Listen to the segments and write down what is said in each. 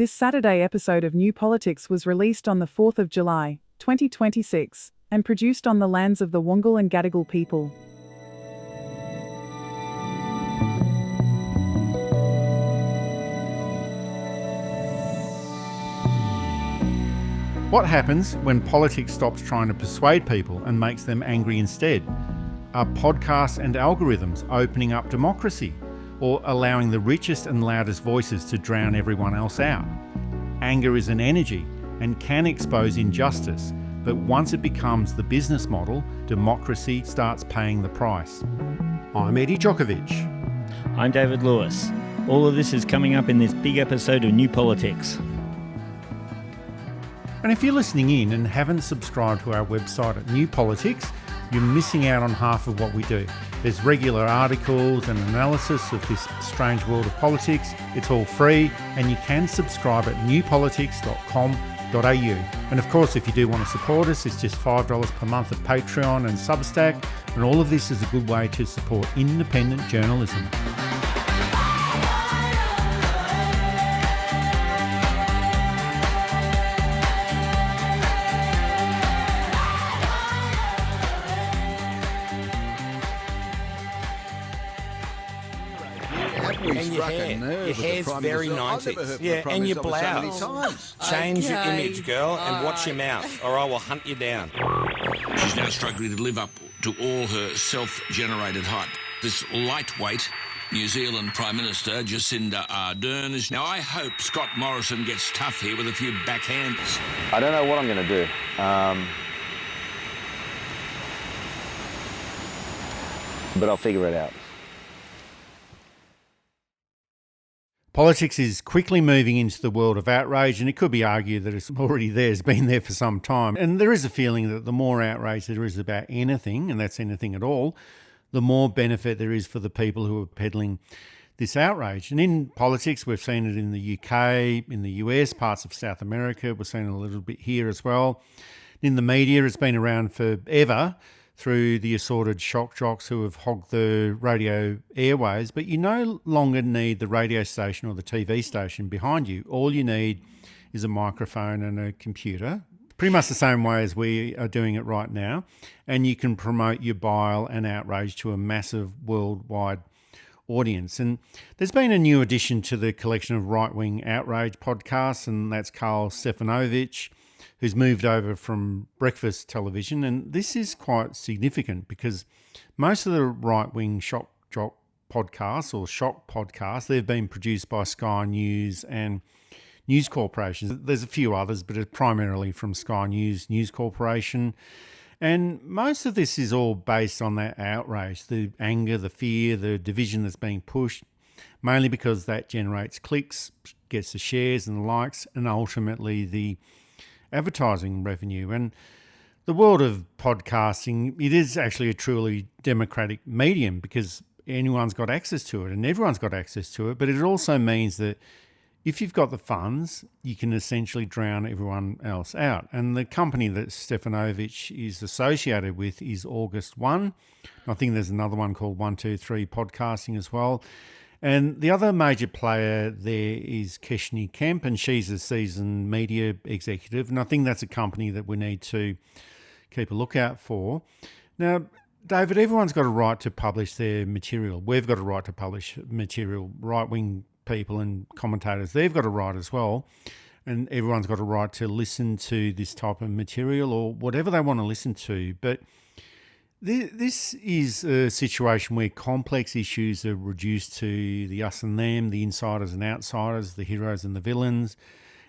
This Saturday episode of New Politics was released on the 4th of July, 2026, and produced on the lands of the Wangal and Gadigal people. What happens when politics stops trying to persuade people and makes them angry instead? Are podcasts and algorithms opening up democracy, or allowing the richest and loudest voices to drown everyone else out? Anger is an energy and can expose injustice, but once it becomes the business model, democracy starts paying the price. I'm Eddie Djokovic. I'm David Lewis. All of this is coming up in this big episode of New Politics. And if you're listening in and haven't subscribed to our website at New Politics, you're missing out on half of what we do. There's regular articles and analysis of this strange world of politics. It's all free, and you can subscribe at newpolitics.com.au. And of course, if you do want to support us, it's just $5 per month at Patreon and Substack, and all of this is a good way to support independent journalism. And your hair's very 90s. Yeah, and your blouse. Change your image, girl, and watch your mouth, or I will hunt you down. She's now struggling to live up to all her self-generated hype. This lightweight New Zealand Prime Minister, Jacinda Ardern, is... Now, I hope Scott Morrison gets tough here with a few backhanders. I don't know what I'm going to do. But I'll figure it out. Politics is quickly moving into the world of outrage, and it could be argued that it's already there, it's been there for some time. And there is a feeling that the more outrage there is about anything, and that's anything at all, the more benefit there is for the people who are peddling this outrage. And in politics, we've seen it in the UK, in the US, parts of South America, we're seeing it a little bit here as well. In the media, it's been around forever, through the assorted shock jocks who have hogged the radio airways, but you no longer need the radio station or the TV station behind you. All you need is a microphone and a computer, pretty much the same way as we are doing it right now, and you can promote your bile and outrage to a massive worldwide audience. And there's been a new addition to the collection of right-wing outrage podcasts, and that's Carl Stefanovic, who's moved over from breakfast television. And this is quite significant because most of the right-wing shock jock podcasts or shock podcasts, they've been produced by Sky News and News Corporation. There's a few others, but it's primarily from Sky News, News Corporation. And most of this is all based on that outrage, the anger, the fear, the division that's being pushed, mainly because that generates clicks, gets the shares and the likes, and ultimately the advertising revenue. And the world of podcasting, it is actually a truly democratic medium because anyone's got access to it and everyone's got access to it. But it also means that if you've got the funds, you can essentially drown everyone else out. And the company that Stefanovic is associated with is August One. I think there's another one called 123 Podcasting as well. And the other major player there is Keshni Kemp, and she's a seasoned media executive. And I think that's a company that we need to keep a lookout for. Now, David, everyone's got a right to publish their material. We've got a right to publish material. Right-wing people and commentators, they've got a right as well. And everyone's got a right to listen to this type of material or whatever they want to listen to. But this is a situation where complex issues are reduced to the us and them, the insiders and outsiders, the heroes and the villains,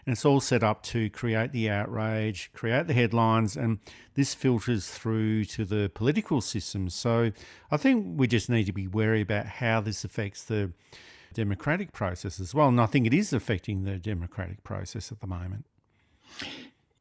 and it's all set up to create the outrage, create the headlines, and this filters through to the political system. So I think we just need to be wary about how this affects the democratic process as well, and I think it is affecting the democratic process at the moment.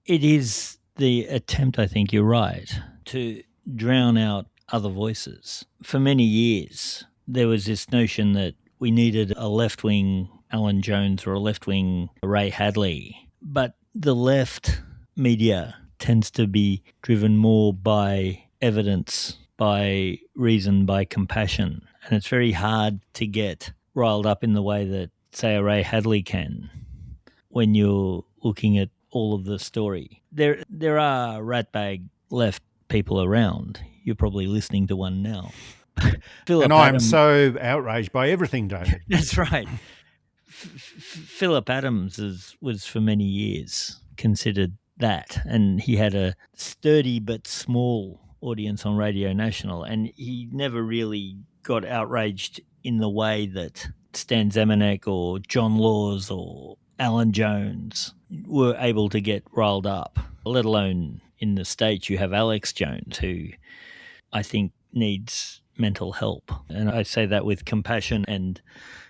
It is the attempt, I think you're right, to drown out other voices. For many years, there was this notion that we needed a left-wing Alan Jones or a left-wing Ray Hadley. But the left media tends to be driven more by evidence, by reason, by compassion. And it's very hard to get riled up in the way that, say, a Ray Hadley can. when you're looking at all of the story. There are ratbag left people around. You're probably listening to one now. And I'm so outraged by everything, David. That's right. Philip Adams was for many years considered that, and he had a sturdy but small audience on Radio National, and he never really got outraged in the way that Stan Zemanek or John Laws or Alan Jones were able to get riled up, let alone in the States you have Alex Jones, who I think needs mental help. And I say that with compassion and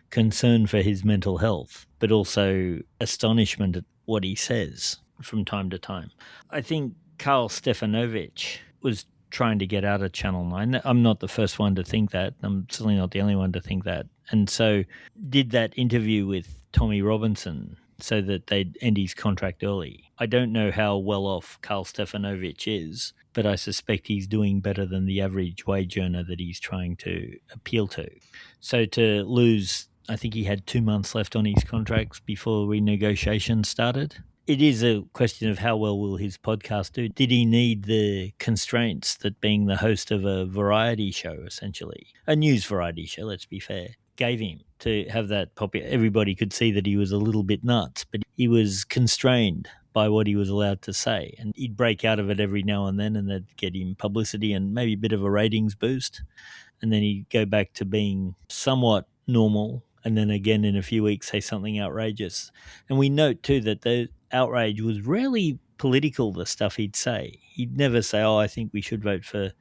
concern for his mental health, but also astonishment at what he says from time to time. I think Karl Stefanovich was trying to get out of Channel 9. I'm not the first one to think that. I'm certainly not the only one to think that. And so did that interview with Tommy Robinson so that they'd end his contract early. I don't know how well off Karl Stefanovich is, but I suspect he's doing better than the average wage earner that he's trying to appeal to. So to lose, I think he had 2 months left on his contracts before renegotiation started. It is a question of how well will his podcast do. Did he need the constraints that being the host of a variety show, essentially, a news variety show, let's be fair, gave him to have that popular? Everybody could see that he was a little bit nuts, but he was constrained by what he was allowed to say. And he'd break out of it every now and then, and that'd get him publicity and maybe a bit of a ratings boost. And then he'd go back to being somewhat normal, and then again in a few weeks say something outrageous. And we note too that the outrage was rarely political, the stuff he'd say. He'd never say, I think we should vote for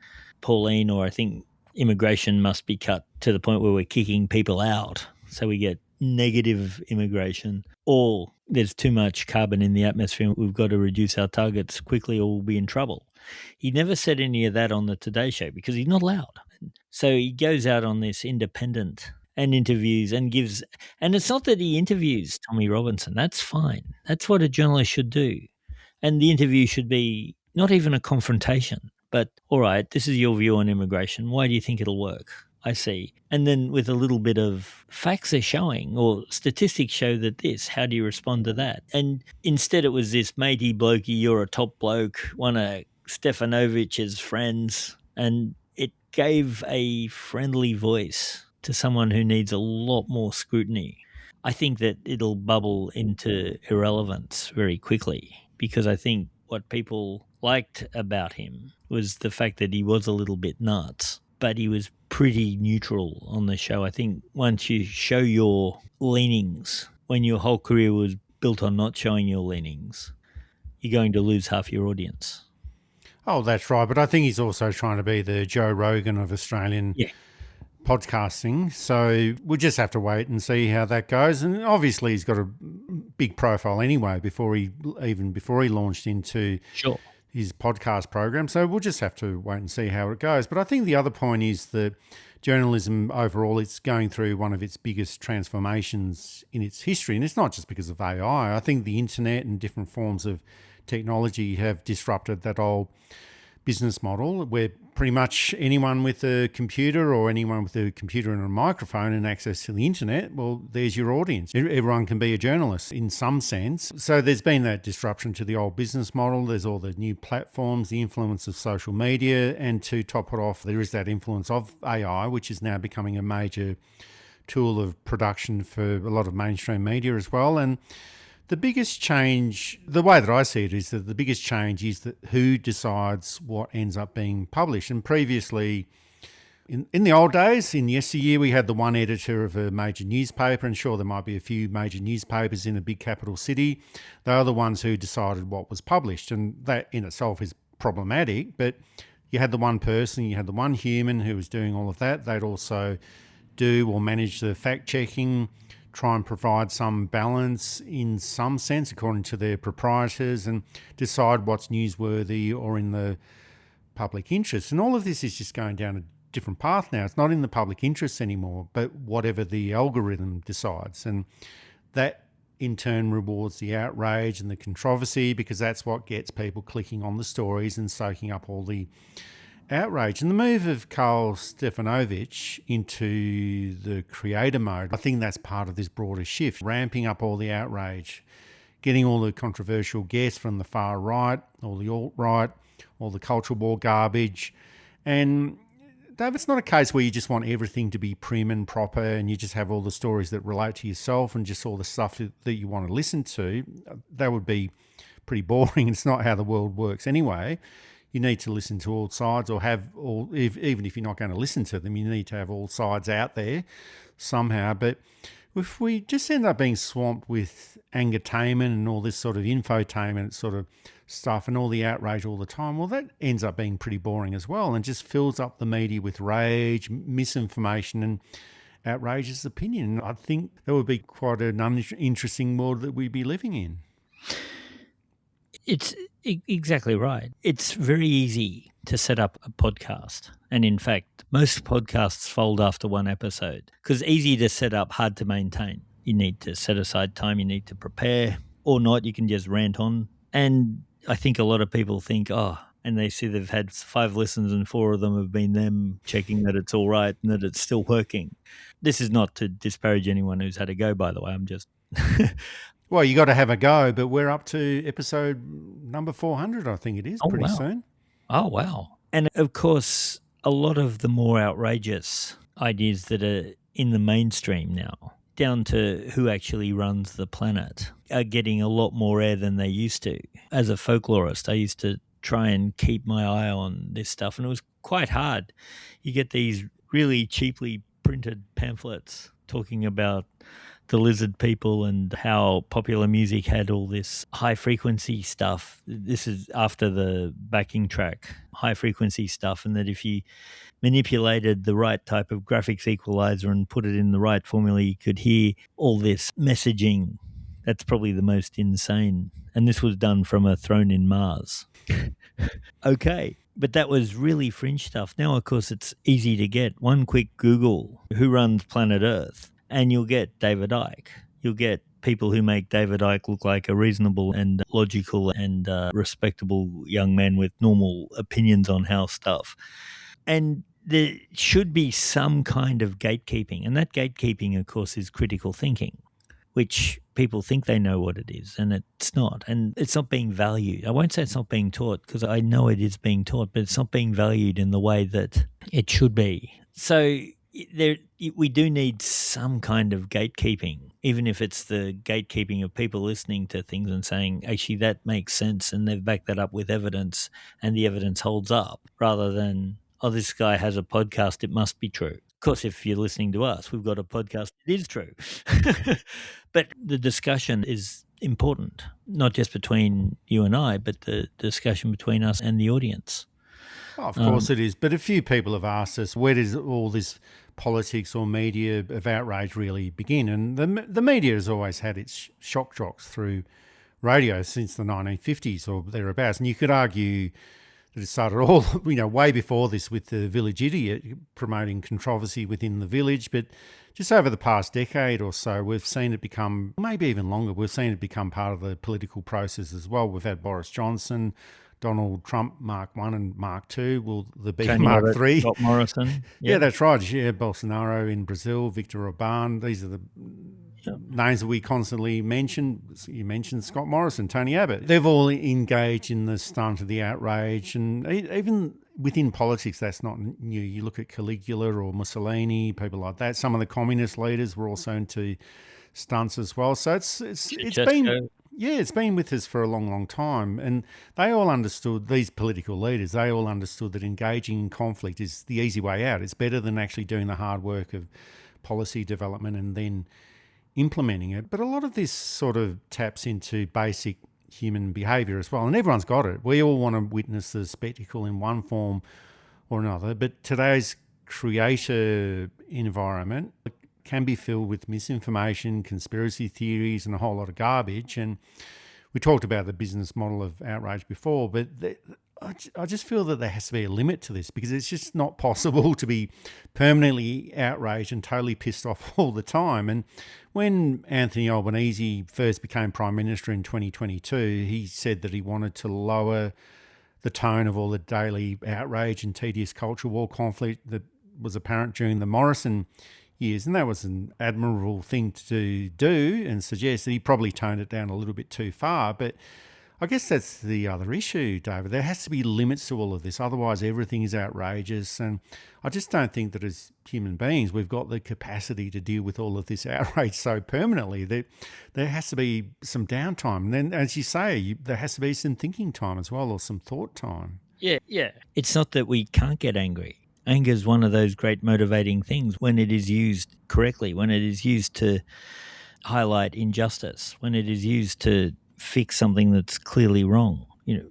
Pauline, or I think immigration must be cut to the point where we're kicking people out so we get negative immigration, or there's too much carbon in the atmosphere and we've got to reduce our targets quickly or we'll be in trouble. He never said any of that on the Today Show because he's not allowed. So he goes out on this independent and interviews and gives, and it's not that he interviews Tommy Robinson. That's fine. That's what a journalist should do. And the interview should be not even a confrontation, but all right, this is your view on immigration. Why do you think it'll work? I see. And then with a little bit of facts are showing, or statistics show that this, how do you respond to that? And instead it was this matey blokey, you're a top bloke, one of Stefanovich's friends, and it gave a friendly voice to someone who needs a lot more scrutiny. I think that it'll bubble into irrelevance very quickly, because I think what people liked about him was the fact that he was a little bit nuts, but he was pretty neutral on the show. I think once you show your leanings, when your whole career was built on not showing your leanings, you're going to lose half your audience. Oh, that's right. But I think he's also trying to be the Joe Rogan of Australian podcasting. So we'll just have to wait and see how that goes. And obviously he's got a big profile anyway before he launched into his podcast program. So we'll just have to wait and see how it goes. But I think the other point is that journalism overall, it's going through one of its biggest transformations in its history. And it's not just because of AI. I think the internet and different forms of technology have disrupted that old business model where pretty much anyone with a computer or anyone with a computer and a microphone and access to the internet, well, there's your audience. Everyone can be a journalist in some sense. So there's been that disruption to the old business model. There's all the new platforms, the influence of social media, and to top it off, there is that influence of AI, which is now becoming a major tool of production for a lot of mainstream media as well. And the biggest change, the way that I see it, is that the biggest change is that who decides what ends up being published. And previously, in the old days, in yesteryear, we had the one editor of a major newspaper, and sure, there might be a few major newspapers in a big capital city. They are the ones who decided what was published, and that in itself is problematic. But you had the one person, you had the one human who was doing all of that. They'd also do or manage the fact-checking, try and provide some balance in some sense according to their proprietors, and decide what's newsworthy or in the public interest. And all of this is just going down a different path now. It's not in the public interest anymore, but whatever the algorithm decides. And that in turn rewards the outrage and the controversy, because that's what gets people clicking on the stories and soaking up all the outrage. And the move of Karl Stefanovich into the creator mode, I think that's part of this broader shift, ramping up all the outrage, getting all the controversial guests from the far right, all the alt-right, all the culture war garbage. And Dave, it's not a case where you just want everything to be prim and proper and you just have all the stories that relate to yourself and just all the stuff that you want to listen to. That would be pretty boring. It's not how the world works anyway. You need to listen to all sides, or have all, even if you're not going to listen to them, you need to have all sides out there somehow. But if we just end up being swamped with angertainment and all this sort of infotainment sort of stuff and all the outrage all the time, well, that ends up being pretty boring as well and just fills up the media with rage, misinformation and outrageous opinion. I think that would be quite an uninteresting world that we'd be living in. It's exactly right. It's very easy to set up a podcast. And in fact, most podcasts fold after one episode because easy to set up, hard to maintain. You need to set aside time, you need to prepare, or not, you can just rant on. And I think a lot of people think, and they see they've had 5 listens and 4 of them have been them checking that it's all right and that it's still working. This is not to disparage anyone who's had a go, by the way. I'm just... Well, you got to have a go, but we're up to episode number 400, I think it is, pretty soon. Oh, wow. And of course, a lot of the more outrageous ideas that are in the mainstream now, down to who actually runs the planet, are getting a lot more air than they used to. As a folklorist, I used to try and keep my eye on this stuff, and it was quite hard. You get these really cheaply printed pamphlets talking about the lizard people and how popular music had all this high frequency stuff. This is after the backing track, high frequency stuff, and that if you manipulated the right type of graphics equalizer and put it in the right formula, you could hear all this messaging. That's probably the most insane. And this was done from a throne in Mars. Okay. But that was really fringe stuff. Now, of course, it's easy to get. One quick Google, who runs planet Earth? And you'll get David Icke. You'll get people who make David Icke look like a reasonable and logical and respectable young man with normal opinions on how stuff. And there should be some kind of gatekeeping. And that gatekeeping, of course, is critical thinking, which people think they know what it is, and it's not. And it's not being valued. I won't say it's not being taught, because I know it is being taught, but it's not being valued in the way that it should be. So we do need some kind of gatekeeping, even if it's the gatekeeping of people listening to things and saying, actually, that makes sense, and they've backed that up with evidence, and the evidence holds up, rather than, this guy has a podcast, it must be true. Of course, if you're listening to us, we've got a podcast, it is true. But the discussion is important, not just between you and I, but the discussion between us and the audience. Oh, of course it is. But a few people have asked us, where does all this politics or media of outrage really begin? And the media has always had its shock jocks through radio since the 1950s or thereabouts. And you could argue that it started all, way before this with the Village Idiot promoting controversy within the village. But just over the past decade or so, we've seen it become, maybe even longer, we've seen it become part of the political process as well. We've had Boris Johnson, Donald Trump, Mark 1 and Mark 2. Will there be Mark 3? Scott Morrison. Yeah, that's right. Yeah, Bolsonaro in Brazil, Viktor Orban. These are the names that we constantly mention. You mentioned Scott Morrison, Tony Abbott. They've all engaged in the stunt of the outrage. And even within politics, that's not new. You look at Caligula or Mussolini, people like that. Some of the communist leaders were also into stunts as well. So it's been... Yeah, it's been with us for a long, long time. And they all understood, these political leaders, they all understood that engaging in conflict is the easy way out. It's better than actually doing the hard work of policy development and then implementing it. But a lot of this sort of taps into basic human behaviour as well. And everyone's got it. We all want to witness the spectacle in one form or another. But today's creator environment can be filled with misinformation, conspiracy theories, and a whole lot of garbage. And we talked about the business model of outrage before, but I just feel that there has to be a limit to this, because it's just not possible to be permanently outraged and totally pissed off all the time. And when Anthony Albanese first became Prime Minister in 2022, he said that he wanted to lower the tone of all the daily outrage and tedious culture war conflict that was apparent during the Morrison years. And that was an admirable thing to do, and suggest that he probably toned it down a little bit too far. But I guess that's the other issue, David. There has to be limits to all of this. Otherwise, everything is outrageous. And I just don't think that as human beings, we've got the capacity to deal with all of this outrage so permanently. There has to be some downtime. And then, as you say, there has to be some thinking time as well, or some thought time. Yeah. It's not that we can't get angry. Anger is one of those great motivating things when it is used correctly, when it is used to highlight injustice, when it is used to fix something that's clearly wrong.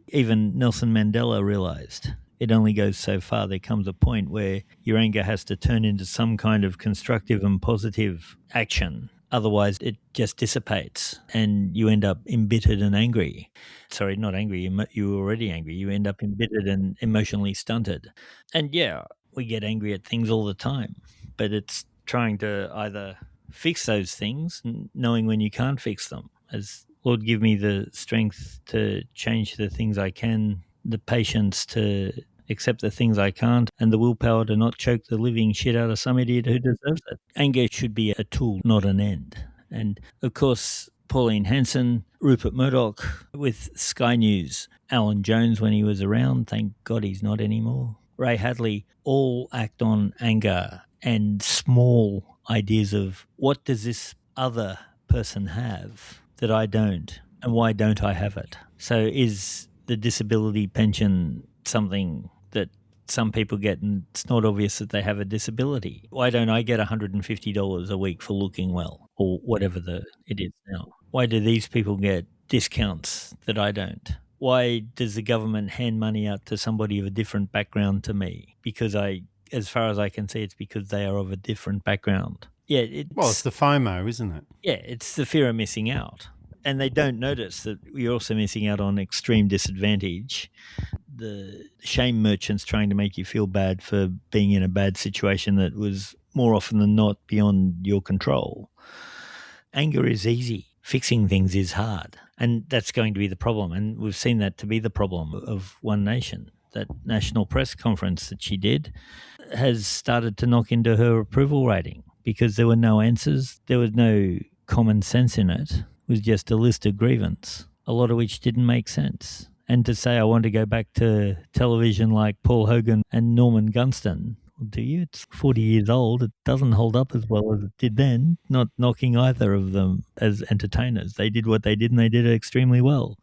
Even Nelson Mandela realized it only goes so far. There comes a point where your anger has to turn into some kind of constructive and positive action. Otherwise, it just dissipates and you end up embittered and angry. Sorry, not angry. You were already angry. You end up embittered and emotionally stunted. And yeah, we get angry at things all the time, but it's trying to either fix those things, knowing when you can't fix them. As Lord, give me the strength to change the things I can, the patience to accept the things I can't, and the willpower to not choke the living shit out of some idiot who deserves it. Anger should be a tool, not an end. And of course, Pauline Hanson, Rupert Murdoch with Sky News, Alan Jones when he was around, thank God he's not anymore, Ray Hadley, all act on anger and small ideas of what does this other person have that I don't, and why don't I have it? So is the disability pension something that some people get and it's not obvious that they have a disability? Why don't I get $150 a week for looking well, or whatever it is now? Why do these people get discounts that I don't? Why does the government hand money out to somebody of a different background to me? Because as far as I can see, it's because they are of a different background. Yeah, it's the FOMO, isn't it? Yeah, it's the fear of missing out. And they don't notice that we're also missing out on extreme disadvantage. The shame merchants trying to make you feel bad for being in a bad situation that was more often than not beyond your control. Anger is easy. Fixing things is hard. And that's going to be the problem. And we've seen that to be the problem of One Nation. That national press conference that she did has started to knock into her approval rating because there were no answers. There was no common sense in it. It was just a list of grievance, a lot of which didn't make sense. And to say I want to go back to television like Paul Hogan and Norman Gunston, well, do you? It's 40 years old. It doesn't hold up as well as it did then. Not knocking either of them as entertainers. They did what they did and they did it extremely well.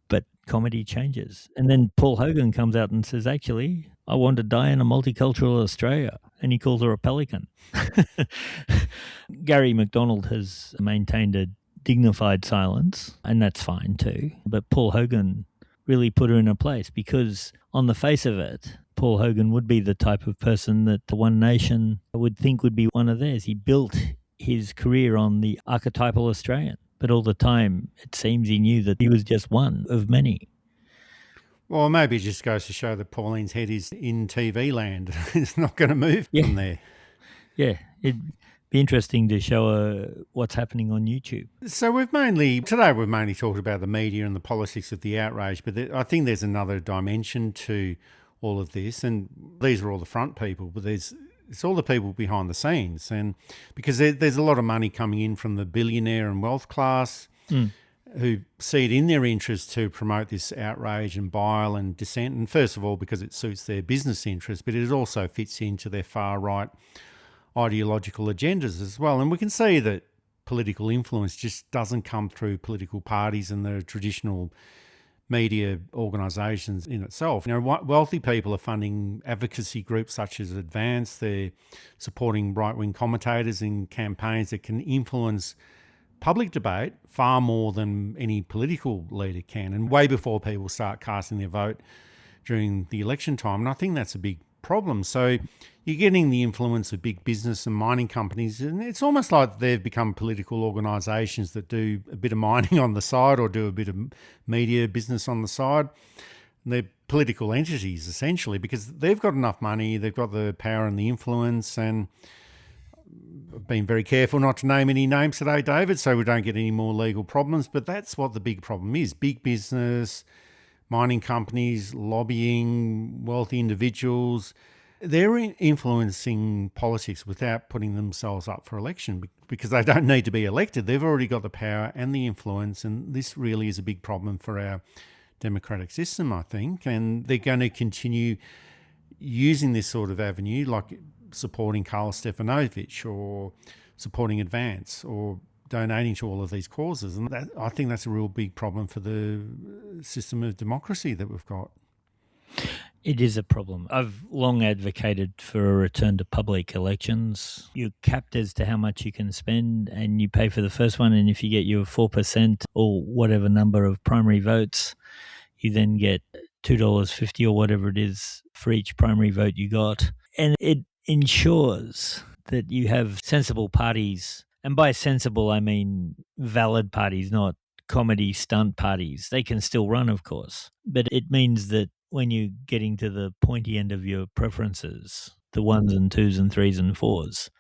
But comedy changes. And then Paul Hogan comes out and says, actually, I want to die in a multicultural Australia. And he calls her a pelican. Gary McDonald has maintained a dignified silence, and that's fine too. But Paul Hogan really put her in her place because on the face of it, Paul Hogan would be the type of person that the One Nation would think would be one of theirs. He built his career on the archetypal Australian. But all the time, it seems he knew that he was just one of many. Well, maybe it just goes to show that Pauline's head is in TV land. It's not going to move from there. Yeah, it'd be interesting to show her what's happening on YouTube. So we've mainly talked about the media and the politics of the outrage, but I think there's another dimension to all of this, and these are all the front people, but it's all the people behind the scenes, and because there's a lot of money coming in from the billionaire and wealth class who see it in their interest to promote this outrage and bile and dissent, and first of all because it suits their business interests, but it also fits into their far-right ideological agendas as well. And we can see that political influence just doesn't come through political parties and the traditional media organisations in itself. Wealthy people are funding advocacy groups such as Advance. They're supporting right-wing commentators in campaigns that can influence public debate far more than any political leader can, and way before people start casting their vote during the election time. And I think that's a big problem. So you're getting the influence of big business and mining companies, and it's almost like they've become political organisations that do a bit of mining on the side or do a bit of media business on the side. And they're political entities essentially because they've got enough money, they've got the power and the influence. And I've been very careful not to name any names today, David, so we don't get any more legal problems, but that's what the big problem is. Big business, mining companies, lobbying, wealthy individuals, They're influencing politics without putting themselves up for election because they don't need to be elected. They've already got the power and the influence, and this really is a big problem for our democratic system, I think. And they're going to continue using this sort of avenue, like supporting Karl Stefanovic or supporting Advance or donating to all of these causes. And I think that's a real big problem for the system of democracy that we've got. It is a problem. I've long advocated for a return to public elections. You're capped as to how much you can spend and you pay for the first one, and if you get your 4% or whatever number of primary votes, you then get $2.50 or whatever it is for each primary vote you got. And it ensures that you have sensible parties, and by sensible I mean valid parties, not comedy stunt parties. They can still run, of course, but it means that when you're getting to the pointy end of your preferences, the 1s and 2s and 3s and 4s,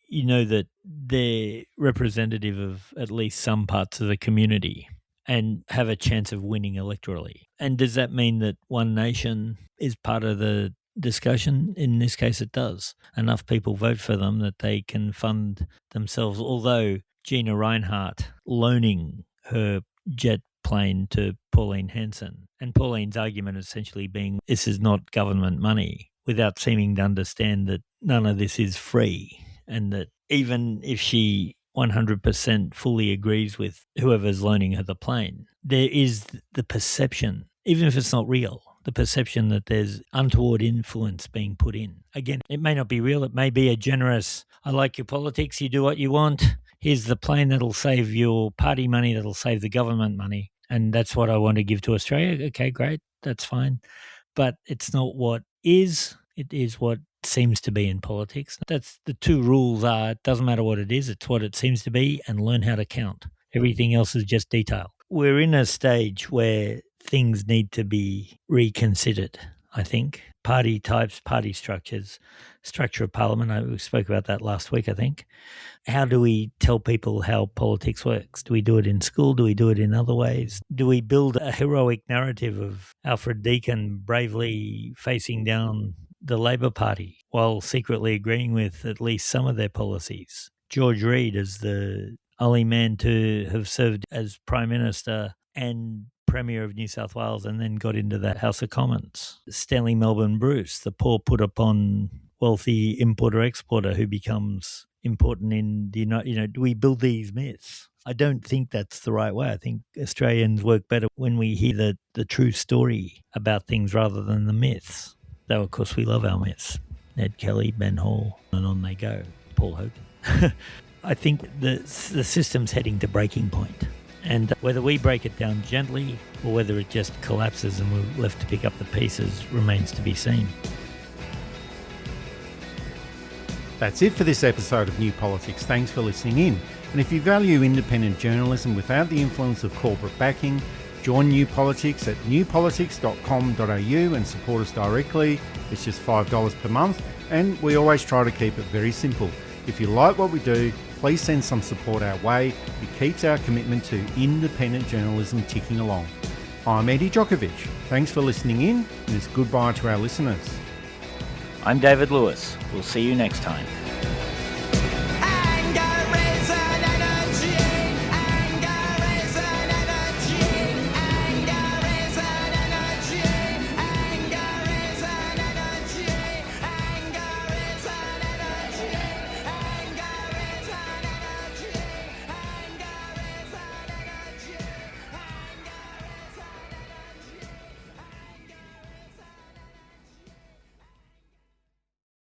you know that they're representative of at least some parts of the community and have a chance of winning electorally. And does that mean that One Nation is part of the discussion? In this case, it does. Enough people vote for them that they can fund themselves, although Gina Reinhardt loaning her jet plane to Pauline Hanson, and Pauline's argument essentially being this is not government money, without seeming to understand that none of this is free, and that even if she 100% fully agrees with whoever's loaning her the plane, there is the perception, even if it's not real, the perception that there's untoward influence being put in. Again, it may not be real. It may be a generous, I like your politics, you do what you want. Here's the plane that'll save your party money, that'll save the government money. And that's what I want to give to Australia. Okay, great. That's fine. But it's not what is. It is what seems to be in politics. That's the two rules are, it doesn't matter what it is, it's what it seems to be, and learn how to count. Everything else is just detail. We're in a stage where things need to be reconsidered, I think. Party types, party structures, structure of parliament. We spoke about that last week, I think. How do we tell people how politics works? Do we do it in school? Do we do it in other ways? Do we build a heroic narrative of Alfred Deakin bravely facing down the Labor Party while secretly agreeing with at least some of their policies? George Reid as the only man to have served as Prime Minister and Premier of New South Wales and then got into the House of Commons. Stanley Melbourne Bruce, the poor put upon wealthy importer-exporter who becomes important in the United, do we build these myths? I don't think that's the right way. I think Australians work better when we hear the true story about things rather than the myths. Though, of course, we love our myths. Ned Kelly, Ben Hall, and on they go. Paul Hogan. I think the system's heading to breaking point. And whether we break it down gently or whether it just collapses and we're left to pick up the pieces remains to be seen. That's it for this episode of New Politics. Thanks for listening in. And if you value independent journalism without the influence of corporate backing, join New Politics at newpolitics.com.au and support us directly. It's just $5 per month, and we always try to keep it very simple. If you like what we do, please send some support our way. It keeps our commitment to independent journalism ticking along. I'm Eddie Djokovic. Thanks for listening in, and it's goodbye to our listeners. I'm David Lewis. We'll see you next time.